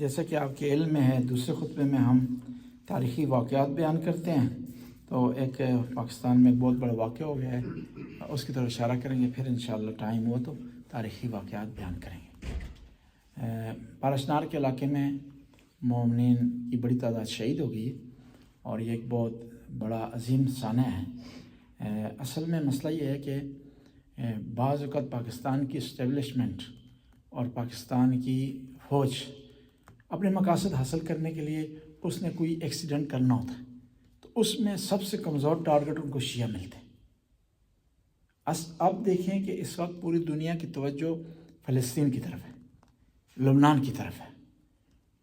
جیسا کہ آپ کے علم میں ہے، دوسرے خطبے میں ہم تاریخی واقعات بیان کرتے ہیں، تو ایک پاکستان میں ایک بہت بڑا واقعہ ہو گیا ہے، اس کی طرف اشارہ کریں گے، پھر انشاءاللہ ٹائم ہوا تو تاریخی واقعات بیان کریں گے۔ پارشنار کے علاقے میں مومنین کی بڑی تعداد شہید ہو گئی ہے، اور یہ ایک بہت بڑا عظیم سانحہ ہے۔ اصل میں مسئلہ یہ ہے کہ بعض اوقات پاکستان کی اسٹیبلشمنٹ اور پاکستان کی فوج اپنے مقاصد حاصل کرنے کے لیے اس نے کوئی ایکسیڈنٹ کرنا ہوتا ہے، تو اس میں سب سے کمزور ٹارگٹ ان کو شیعہ ملتے ہیں۔ اب دیکھیں کہ اس وقت پوری دنیا کی توجہ فلسطین کی طرف ہے، لبنان کی طرف ہے،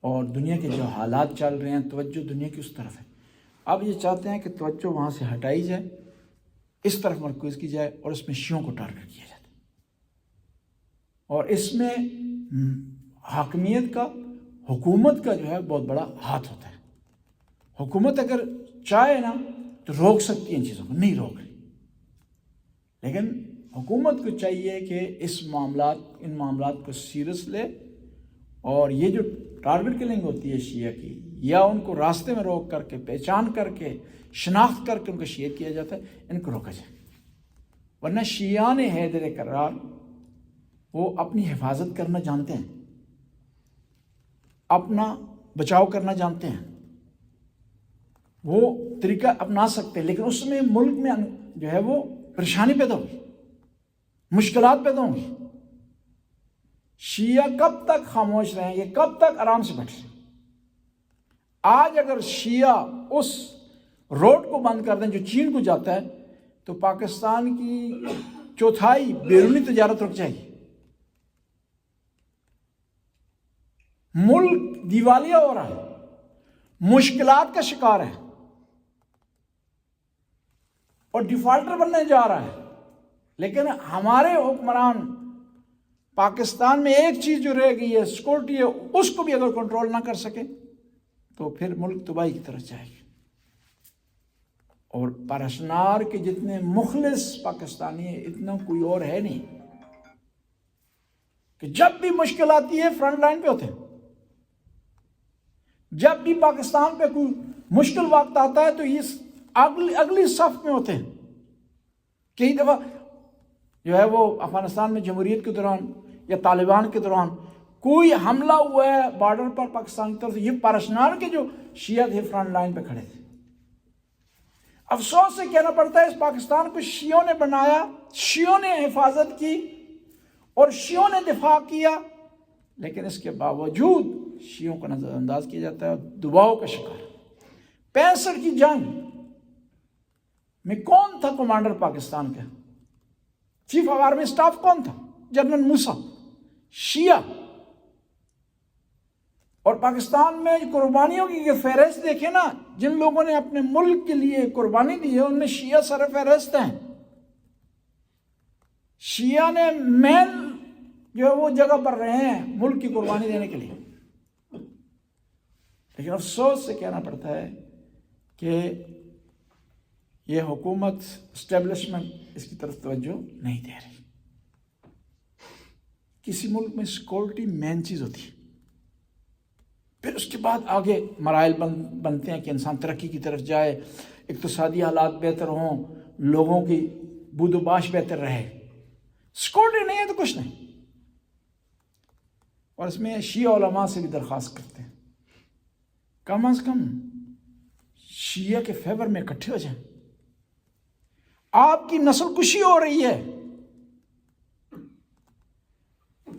اور دنیا کے جو حالات چل رہے ہیں توجہ دنیا کی اس طرف ہے۔ اب یہ چاہتے ہیں کہ توجہ وہاں سے ہٹائی جائے، اس طرف مرکوز کی جائے، اور اس میں شیعوں کو ٹارگٹ کیا جاتا ہے، اور اس میں حاکمیت کا، حکومت کا جو ہے بہت بڑا ہاتھ ہوتا ہے۔ حکومت اگر چاہے نا تو روک سکتی ہے ان چیزوں کو، نہیں روک رہی، لیکن حکومت کو چاہیے کہ ان معاملات کو سیریس لے، اور یہ جو ٹارگٹ کلنگ ہوتی ہے شیعہ کی، یا ان کو راستے میں روک کر کے، پہچان کر کے، شناخت کر کے ان کو شہید کیا جاتا ہے، ان کو روکا جائے۔ ورنہ شیعان حیدر کرار وہ اپنی حفاظت کرنا جانتے ہیں، اپنا بچاؤ کرنا جانتے ہیں، وہ طریقہ اپنا سکتے ہیں، لیکن اس میں ملک میں جو ہے وہ پریشانی پیدا ہوگی، مشکلات پیدا ہوں گی۔ شیعہ کب تک خاموش رہیں گے، کب تک آرام سے بیٹھ رہیں؟ آج اگر شیعہ اس روڈ کو بند کر دیں جو چین کو جاتا ہے، تو پاکستان کی چوتھائی بیرونی تجارت رک جائے گی، ملک دیوالیہ ہو رہا ہے، مشکلات کا شکار ہے، اور ڈیفالٹر بننے جا رہا ہے۔ لیکن ہمارے حکمران پاکستان میں ایک چیز جو رہ گئی ہے، سیکورٹی ہے، اس کو بھی اگر کنٹرول نہ کر سکے تو پھر ملک تباہی کی طرف جائے گا۔ اور پارشنار کے جتنے مخلص پاکستانی ہیں، اتنا کوئی اور ہے نہیں کہ جب بھی مشکل آتی ہے فرنٹ لائن پہ ہوتے ہیں، جب بھی پاکستان پہ کوئی مشکل وقت آتا ہے تو اس اگلی صف میں ہوتے ہیں۔ کئی دفعہ جو ہے وہ افغانستان میں جمہوریت کے دوران یا طالبان کے دوران کوئی حملہ ہوا ہے بارڈر پر پاکستان کی طرف سے، یہ پارشنار کے جو شیعہ تھے فرنٹ لائن پہ کھڑے تھے۔ افسوس سے کہنا پڑتا ہے اس پاکستان کو شیعوں نے بنایا، شیعوں نے حفاظت کی اور شیعوں نے دفاع کیا، لیکن اس کے باوجود شیعوں کو نظر انداز کیا جاتا ہے اور دباؤ کا شکار۔ 65 کی جنگ میں کون تھا کمانڈر پاکستان کا؟ چیف آف آرمی اسٹاف کون تھا؟ جنرل موسیٰ، شیعہ۔ اور پاکستان میں قربانیوں کی فہرست دیکھیں نا، جن لوگوں نے اپنے ملک کے لیے قربانی دی ہے ان میں شیعہ سر فہرست ہیں۔ شیعہ نے مین جو ہے وہ جگہ پر رہے ہیں ملک کی قربانی دینے کے لیے، لیکن افسوس سے کہنا پڑتا ہے کہ یہ حکومت اسٹیبلشمنٹ اس کی طرف توجہ نہیں دے رہی۔ کسی ملک میں سیکورٹی مین چیز ہوتی ہے، پھر اس کے بعد آگے مراحل بنتے ہیں کہ انسان ترقی کی طرف جائے، اقتصادی حالات بہتر ہوں، لوگوں کی بود و باش بہتر رہے۔ سیکورٹی نہیں ہے تو کچھ نہیں۔ اور اس میں شیعہ علماء سے بھی درخواست کرتے ہیں کم از کم شیعہ کے فیور میں اکٹھے ہو جائیں۔ آپ کی نسل کشی ہو رہی ہے،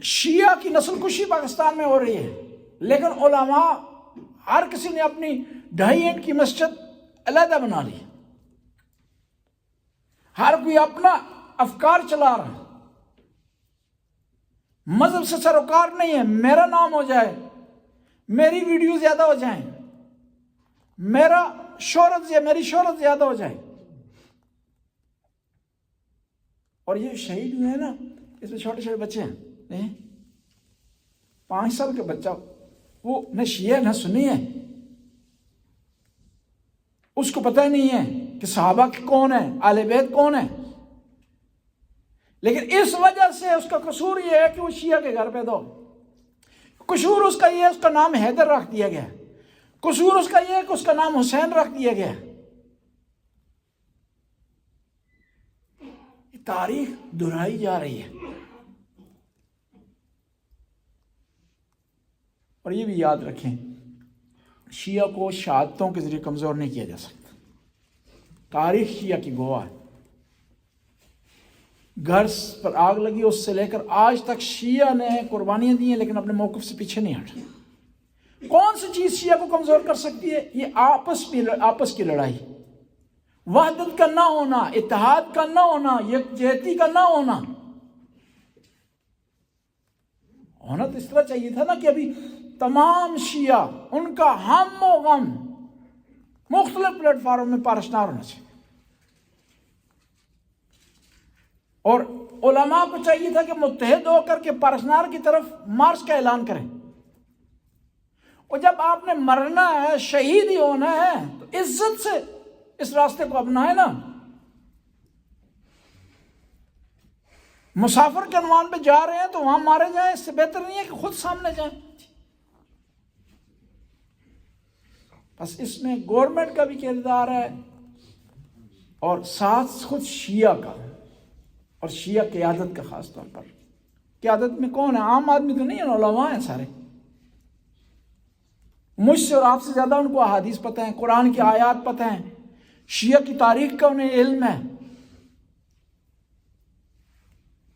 شیعہ کی نسل کشی پاکستان میں ہو رہی ہے، لیکن علماء ہر کسی نے اپنی 2.5 اینٹ کی مسجد علیحدہ بنا لی، ہر کوئی اپنا افکار چلا رہا ہے، مذہب سے سروکار نہیں ہے۔ میرا نام ہو جائے، میری ویڈیو زیادہ ہو جائیں، میری شہرت زیادہ ہو جائے۔ اور یہ شہید ہوئے ہیں نا، اس میں چھوٹے چھوٹے بچے ہیں، نہیں 5 سال کے بچہ، وہ نہ شیعہ نہ سنی ہے، اس کو پتہ نہیں ہے کہ صحابہ کون ہیں، اہل بیت کون ہیں، لیکن اس وجہ سے اس کا قصور یہ ہے کہ وہ شیعہ کے گھر پیدا ہو۔ قصور اس کا یہ ہے اس کا نام حیدر رکھ دیا گیا، قصور اس کا یہ ہے کہ اس کا نام حسین رکھ دیا گیا۔ تاریخ دہرائی جا رہی ہے، اور یہ بھی یاد رکھیں شیعہ کو شہادتوں کے ذریعے کمزور نہیں کیا جا سکتا۔ تاریخ شیعہ کی گواہ ہے، گھر پر آگ لگی اس سے لے کر آج تک شیعہ نے قربانیاں دی ہیں لیکن اپنے موقف سے پیچھے نہیں ہٹا۔ کون سی چیز شیعہ کو کمزور کر سکتی ہے؟ یہ آپس کی لڑائی، وحدت کا نہ ہونا، اتحاد کا نہ ہونا، یکجہتی کا نہ ہونا۔ ہونا تو اس طرح چاہیے تھا نا کہ ابھی تمام شیعہ ان کا ہم و غم مختلف پلیٹ فارم میں پارشنار ہونا چاہیے، اور علماء کو چاہیے تھا کہ متحد ہو کر کے پارشنار کی طرف مارچ کا اعلان کریں۔ اور جب آپ نے مرنا ہے، شہید ہی ہونا ہے، تو عزت سے اس راستے کو اپنائیں نا۔ مسافر کے عنوان پہ جا رہے ہیں تو وہاں مارے جائیں، اس سے بہتر نہیں ہے کہ خود سامنے جائیں۔ بس اس میں گورنمنٹ کا بھی کردار ہے، اور ساتھ خود شیعہ کا، اور شیعہ قیادت کا خاص طور پر۔ قیادت میں کون ہے؟ عام آدمی تو نہیں ہے، علماء ہیں سارے۔ مجھ سے اور آپ سے زیادہ ان کو احادیث پتہ ہیں، قرآن کی آیات پتہ ہیں، شیعہ کی تاریخ کا انہیں علم ہے۔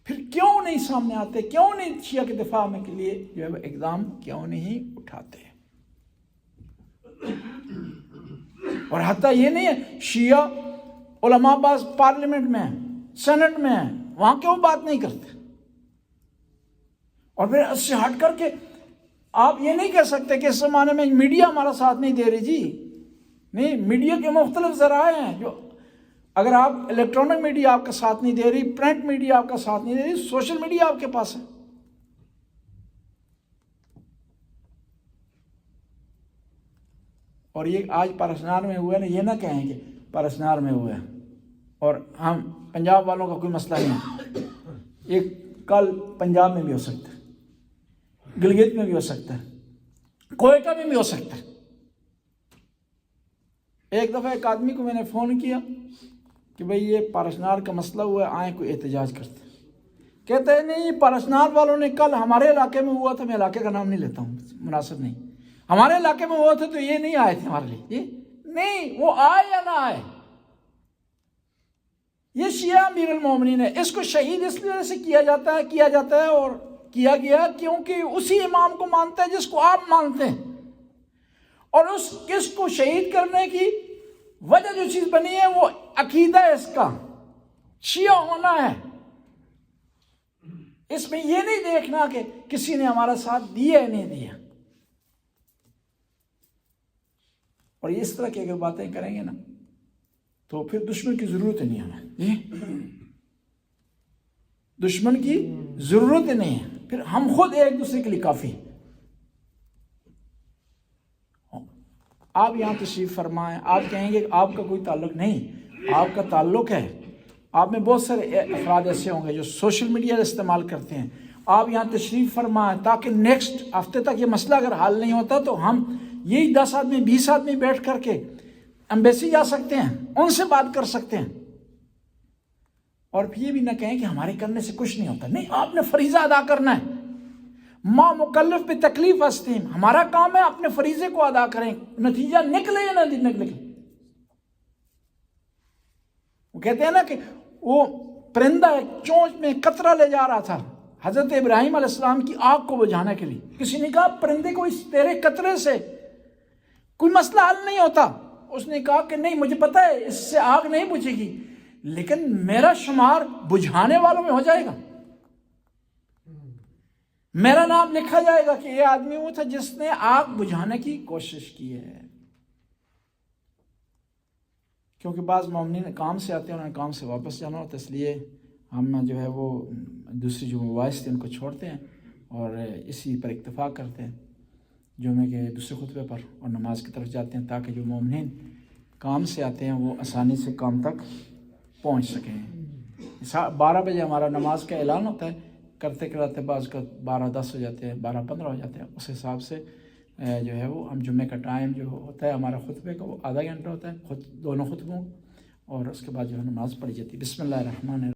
پھر کیوں نہیں سامنے آتے؟ کیوں نہیں شیعہ کے دفاع میں کے لیے جو ہے وہ اقدام کیوں نہیں اٹھاتے؟ اور حتیٰ یہ نہیں ہے شیعہ علماء بعض پارلیمنٹ میں ہیں، سینٹ میں ہیں، وہاں کیوں بات نہیں کرتے؟ اور پھر اس سے ہٹ کر کے آپ یہ نہیں کہہ سکتے کہ اس زمانے میں میڈیا ہمارا ساتھ نہیں دے رہی۔ جی نہیں، میڈیا کے مختلف ذرائع ہیں، جو اگر آپ الیکٹرانک میڈیا آپ کا ساتھ نہیں دے رہی، پرنٹ میڈیا آپ کا ساتھ نہیں دے رہی، سوشل میڈیا آپ کے پاس ہے۔ اور یہ آج پارسنار میں ہوا ہے نا، یہ نہ کہیں کہ پارسنار میں ہوا ہے اور ہم پنجاب والوں کا کوئی مسئلہ نہیں ہے۔ یہ کل پنجاب میں بھی ہو سکتا ہے، گلگت میں بھی ہو سکتا ہے، کوئٹہ میں بھی ہو سکتا ہے۔ ایک دفعہ ایک آدمی کو میں نے فون کیا کہ بھئی یہ پارسنار کا مسئلہ ہوا ہے، آئیں کوئی احتجاج کرتے ہیں۔ کہتے ہیں نہیں، پارسنار والوں نے کل ہمارے علاقے میں ہوا تھا، میں علاقے کا نام نہیں لیتا ہوں، مناسب نہیں، ہمارے علاقے میں ہوا تھا تو یہ نہیں آئے تھے ہمارے لیے۔ یہ نہیں، وہ آئے یا نہ آئے، یہ شیعہ امیر المومنین ہے، اس کو شہید اس لیے سے کیا جاتا ہے اور کیا گیا کیونکہ اسی امام کو مانتا ہے جس کو آپ مانتے ہیں، اور کس کو شہید کرنے کی وجہ جو چیز بنی ہے وہ عقیدہ ہے، اس کا شیعہ ہونا ہے۔ اس میں یہ نہیں دیکھنا کہ کسی نے ہمارا ساتھ دیا ہے نہیں دیا۔ اور اس طرح کی اگر باتیں کریں گے نا تو پھر دشمن کی ضرورت ہی نہیں ہمیں، دشمن کی ضرورت ہی نہیں ہے، پھر ہم خود ایک دوسرے کے لیے کافی۔ آپ یہاں تشریف فرمائیں، آپ کہیں گے کہ آپ کا کوئی تعلق نہیں، آپ کا تعلق ہے۔ آپ میں بہت سارے افراد ایسے ہوں گے جو سوشل میڈیا استعمال کرتے ہیں، آپ یہاں تشریف فرمائیں تاکہ نیکسٹ ہفتے تک یہ مسئلہ اگر حل نہیں ہوتا تو ہم یہی 10 آدمی 20 آدمی بیٹھ کر کے ایمبیسی جا سکتے ہیں، ان سے بات کر سکتے ہیں، اور پھر یہ بھی نہ کہیں کہ ہمارے کرنے سے کچھ نہیں ہوتا۔ نہیں، آپ نے فریضہ ادا کرنا ہے، ما مکلف پہ تکلیف استیم، ہمارا کام ہے اپنے فریضے کو ادا کریں، نتیجہ نکلے یا نہ نکلے۔ وہ کہتے ہیں نا کہ وہ پرندہ ایک چونچ میں قطرہ لے جا رہا تھا حضرت ابراہیم علیہ السلام کی آگ کو بجھانے کے لیے، کسی نے کہا پرندے کو اس تیرے قطرے سے کوئی مسئلہ حل نہیں ہوتا، اس نے کہا کہ نہیں، مجھے پتا ہے اس سے آگ نہیں بجھے گی، لیکن میرا شمار بجھانے والوں میں ہو جائے گا، میرا نام لکھا جائے گا کہ یہ آدمی وہ تھا جس نے آگ بجھانے کی کوشش کی ہے۔ کیونکہ بعض مومنین کام سے آتے ہیں، انہیں کام سے واپس جانا ہوتا ہے، اس لیے ہم جو ہے وہ دوسری جو مباحث تھے ان کو چھوڑتے ہیں اور اسی پر اکتفا کرتے ہیں جمعے کے دوسرے خطبے پر، اور نماز کی طرف جاتے ہیں تاکہ جو مومنین کام سے آتے ہیں وہ آسانی سے کام تک پہنچ سکیں۔ 12 بجے ہمارا نماز کا اعلان ہوتا ہے، کرتے کراتے بعض کا 12:10 ہو جاتے ہیں، 12:15 ہو جاتے ہیں، اس حساب سے جو ہے وہ ہم جمعے کا ٹائم جو ہوتا ہے ہمارا خطبے کا وہ آدھا گھنٹہ ہوتا ہے، دونوں خطبوں، اور اس کے بعد جو ہے نماز پڑھی جاتی ہے۔ بسم اللہ الرحمن الرحیم۔